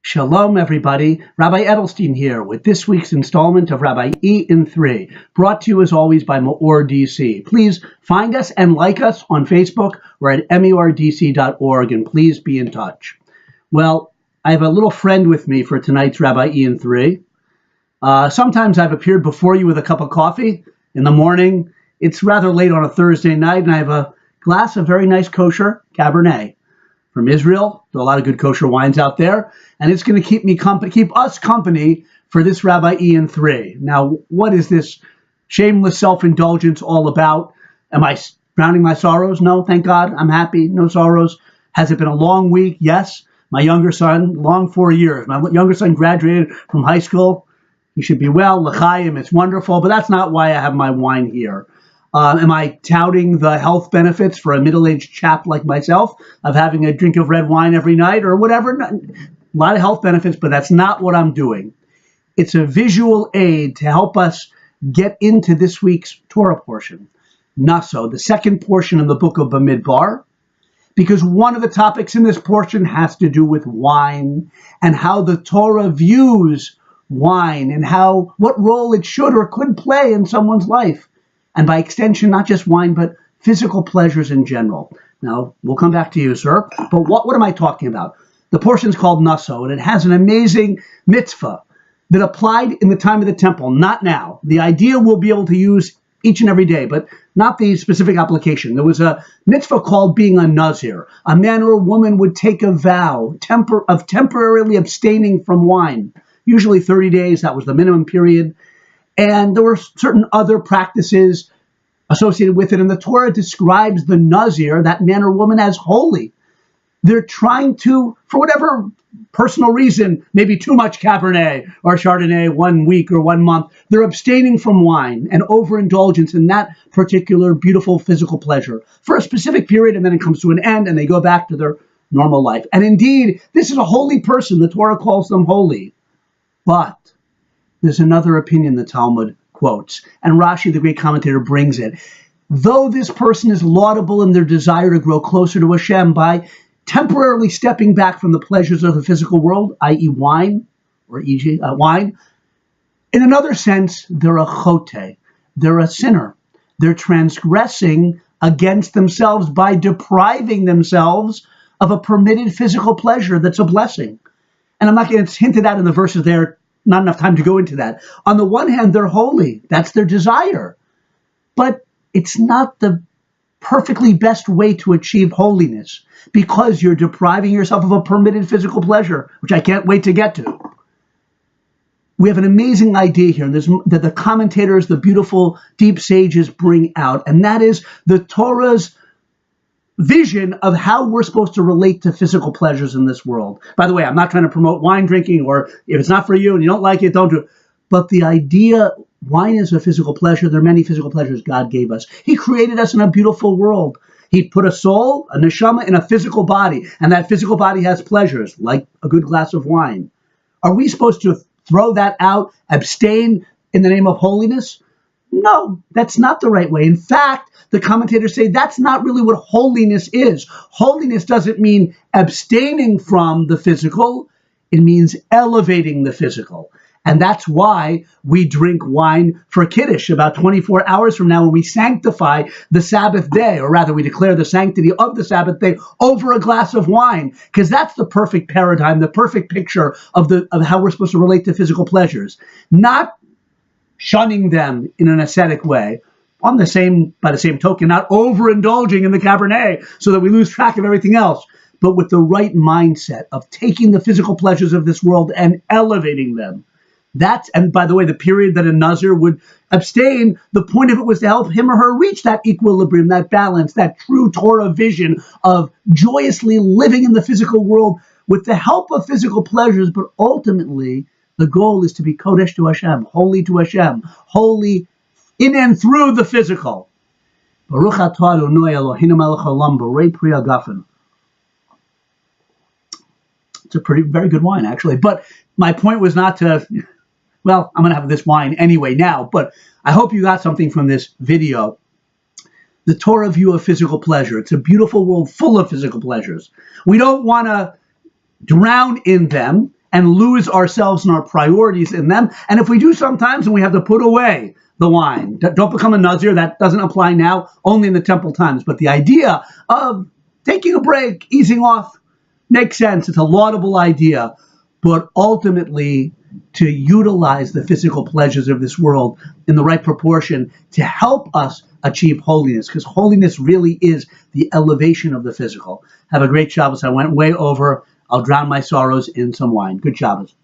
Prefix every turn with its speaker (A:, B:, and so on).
A: Shalom, everybody. Rabbi Edelstein here with this week's installment of Rabbi E in 3, brought to you as always by MEOR DC. Please find us and like us on Facebook. We're at MEORDC.org, and please be in touch. Well, I have a little friend with me for tonight's Rabbi E in 3. Sometimes I've appeared before you with a cup of coffee in the morning. It's rather late on a Thursday night, and I have a glass of very nice kosher Cabernet from Israel. There are a lot of good kosher wines out there, and it's going to keep us company for this Rabbi E in 3. Now, what is this shameless self-indulgence all about? Am I drowning my sorrows? No, thank God. I'm happy. No sorrows. Has it been a long week? Yes. My younger son, long 4 years. My younger son graduated from high school. He should be well. L'chaim, it's wonderful, but that's not why I have my wine here. Am I touting the health benefits for a middle-aged chap like myself of having a drink of red wine every night or whatever? A lot of health benefits, but that's not what I'm doing. It's a visual aid to help us get into this week's Torah portion, Nasso, the second portion of the book of Bamidbar, because one of the topics in this portion has to do with wine and how the Torah views wine and what role it should or could play in someone's life. And by extension, not just wine, but physical pleasures in general. Now, we'll come back to you, sir. But what am I talking about? The portion is called Nasso, and it has an amazing mitzvah that applied in the time of the temple, not now. The idea we'll be able to use each and every day, but not the specific application. There was a mitzvah called being a Nazir. A man or a woman would take a vow of temporarily abstaining from wine, usually 30 days. That was the minimum period. And there were certain other practices associated with it. And the Torah describes the Nazir, that man or woman, as holy. They're trying to, for whatever personal reason, maybe too much Cabernet or Chardonnay 1 week or 1 month, they're abstaining from wine and overindulgence in that particular beautiful physical pleasure for a specific period, and then it comes to an end and they go back to their normal life. And indeed, this is a holy person. The Torah calls them holy. But there's another opinion the Talmud quotes, and Rashi, the great commentator, brings it. Though this person is laudable in their desire to grow closer to Hashem by temporarily stepping back from the pleasures of the physical world, i.e. wine, wine, in another sense, they're a Hotei. They're a sinner. They're transgressing against themselves by depriving themselves of a permitted physical pleasure that's a blessing. And I'm not going to hint at that in the verses there. Not enough time to go into that. On the one hand, they're holy. That's their desire. But it's not the perfectly best way to achieve holiness because you're depriving yourself of a permitted physical pleasure, which I can't wait to get to. We have an amazing idea here that the commentators, the beautiful deep sages bring out, and that is the Torah's vision of how we're supposed to relate to physical pleasures in this world. By the way, I'm not trying to promote wine drinking, or if it's not for you and you don't like it, don't do it. But the idea, wine is a physical pleasure. There are many physical pleasures God gave us. He created us in a beautiful world. He put a soul, a neshama, in a physical body, and that physical body has pleasures, like a good glass of wine. Are we supposed to throw that out, abstain in the name of holiness? No, that's not the right way. In fact, the commentators say that's not really what holiness is. Holiness doesn't mean abstaining from the physical. It means elevating the physical. And that's why we drink wine for Kiddush about 24 hours from now when we sanctify the Sabbath day, or rather we declare the sanctity of the Sabbath day over a glass of wine, because that's the perfect paradigm, the perfect picture of how we're supposed to relate to physical pleasures. Not shunning them in an ascetic way. By the same token, not overindulging in the Cabernet so that we lose track of everything else, but with the right mindset of taking the physical pleasures of this world and elevating them. And by the way, the period that a Nazir would abstain, the point of it was to help him or her reach that equilibrium, that balance, that true Torah vision of joyously living in the physical world with the help of physical pleasures, but ultimately the goal is to be Kodesh to Hashem, holy in and through the physical. Baruch atah Adonai Eloheinu melech haolam borei pri hagafen. It's a very good wine, actually. But my point was not to, well, I'm going to have this wine anyway now, but I hope you got something from this video. The Torah view of physical pleasure. It's a beautiful world full of physical pleasures. We don't want to drown in them and lose ourselves and our priorities in them. And if we do sometimes, and we have to put away the wine, don't become a Nazir. That doesn't apply now, only in the temple times. But the idea of taking a break, easing off, makes sense. It's a laudable idea. But ultimately, to utilize the physical pleasures of this world in the right proportion to help us achieve holiness, because holiness really is the elevation of the physical. Have a great Shabbos. I went way over. I'll drown my sorrows in some wine. Good Shabbos.